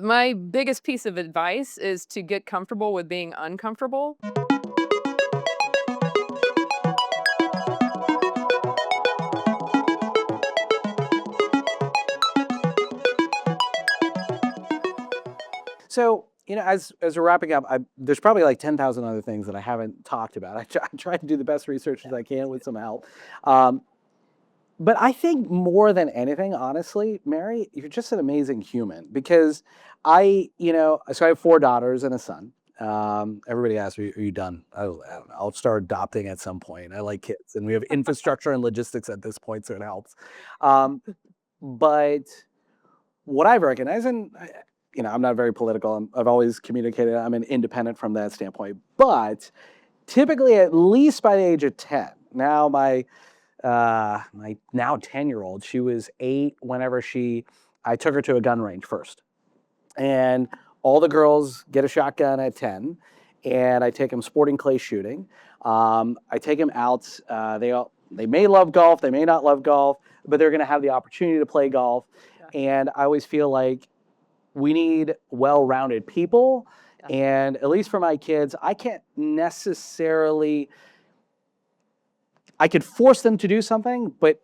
My biggest piece of advice is to get comfortable with being uncomfortable. So, as we're wrapping up, there's probably like 10,000 other things that I haven't talked about. I try to do the best research as I can with some help. Um, but I think more than anything, honestly, Mary, you're just an amazing human because so I have 4 daughters and a son. Everybody asks me, "Are you done?" I don't know. I'll start adopting at some point. I like kids, and we have infrastructure and logistics at this point, so it helps. Um, but what I've recognized, I'm not very political. I've always communicated. I'm an independent from that standpoint. But typically, at least by the age of 10, now my now 10-year-old, she was 8 whenever I took her to a gun range first, and all the girls get a shotgun at 10, and I take them sporting clay shooting. I take them out. They may love golf, they may not love golf, but they're going to have the opportunity to play golf. Yeah. And I always feel like we need well-rounded people. Yeah. And at least for my kids, I can't necessarily, I could force them to do something, but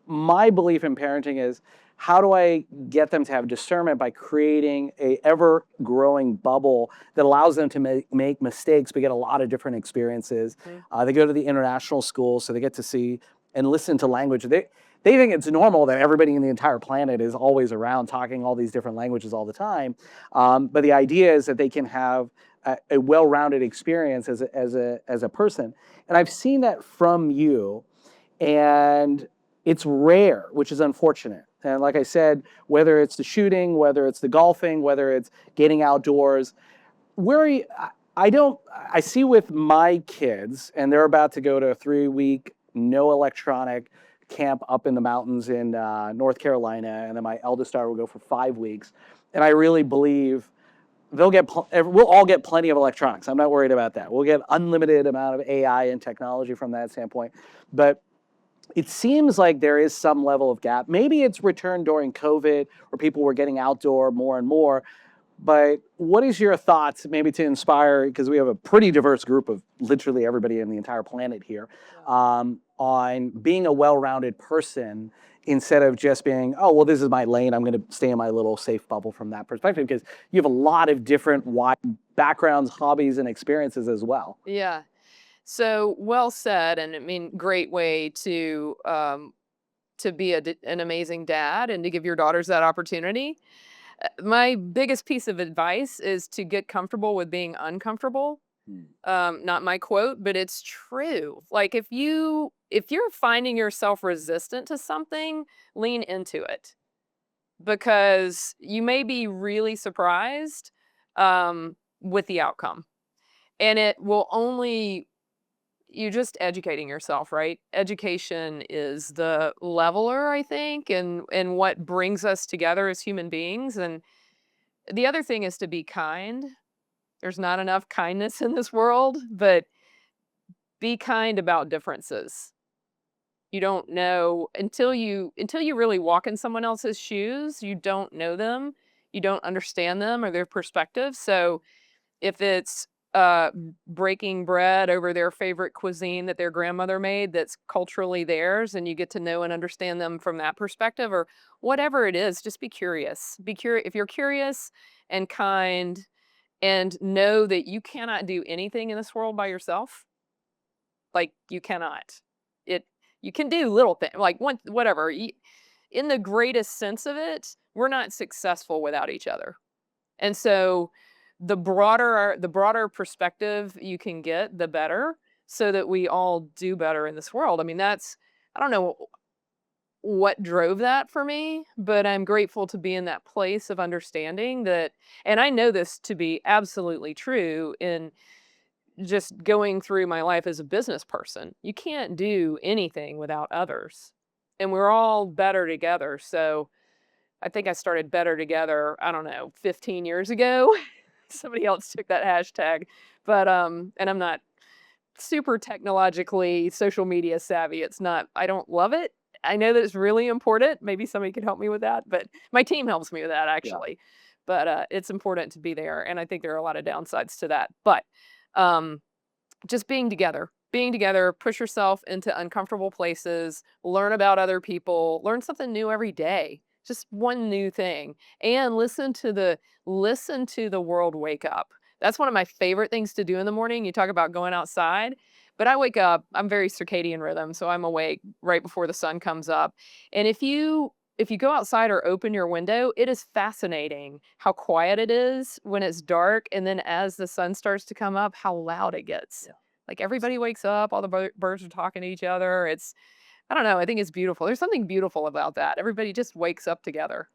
my belief in parenting is how do I get them to have discernment by creating a ever-growing bubble that allows them to make mistakes but get a lot of different experiences. They go to the international school, so they get to see and listen to language. They think it's normal that everybody in the entire planet is always around talking all these different languages all the time. But the idea is that they can have a well-rounded experience as a person. And I've seen that from you, and it's rare, which is unfortunate. And like I said, whether it's the shooting, whether it's the golfing, whether it's getting outdoors, where are you, I see with my kids, and they're about to go to a 3-week no electronic camp up in the mountains in North Carolina, and then my eldest daughter will go for 5 weeks. And I really believe we'll all get plenty of electronics. I'm not worried about that. We'll get unlimited amount of AI and technology from that standpoint. But it seems like there is some level of gap. Maybe it's returned during COVID where people were getting outdoor more and more. But what is your thoughts, maybe to inspire, because we have a pretty diverse group of literally everybody in the entire planet here, on being a well-rounded person instead of just being, oh, well, this is my lane. I'm going to stay in my little safe bubble from that perspective, because you have a lot of different wide backgrounds, hobbies, and experiences as well. Yeah. So well said, and I mean, great way to be an amazing dad and to give your daughters that opportunity. My biggest piece of advice is to get comfortable with being uncomfortable. Not my quote, but it's true. Like if you're finding yourself resistant to something, lean into it because you may be really surprised with the outcome. And it will only you're just educating yourself, right? Education is the leveler, I think, and what brings us together as human beings. And the other thing is to be kind. There's not enough kindness in this world, but be kind about differences. You don't know until you really walk in someone else's shoes, you don't know them, you don't understand them or their perspective. So if it's breaking bread over their favorite cuisine that their grandmother made that's culturally theirs, and you get to know and understand them from that perspective, or whatever it is, just be curious. Be curious. If you're curious and kind and know that you cannot do anything in this world by yourself, like you cannot. It you can do little things like whatever. In the greatest sense of it, we're not successful without each other. And so the broader perspective you can get, the better, so that we all do better in this world. I mean, I don't know what drove that for me, but I'm grateful to be in that place of understanding that, and I know this to be absolutely true in just going through my life as a business person. You can't do anything without others, and we're all better together. So I think I started Better Together, I don't know, 15 years ago. Somebody else took that hashtag, but, and I'm not super technologically social media savvy. I don't love it. I know that it's really important. Maybe somebody could help me with that, but my team helps me with that Yeah. actually. but, it's important to be there, and I think there are a lot of downsides to that, but, um, just being together, push yourself into uncomfortable places, learn about other people, learn something new every day, just one new thing, and listen to the world wake up. That's one of my favorite things to do in the morning. You talk about going outside, but I wake up, I'm very circadian rhythm, so I'm awake right before the sun comes up. And if you go outside or open your window, it is fascinating how quiet it is when it's dark, and then as the sun starts to come up, how loud it gets. Yeah. Like, everybody wakes up, all the birds are talking to each other, I don't know, I think it's beautiful. There's something beautiful about that. Everybody just wakes up together.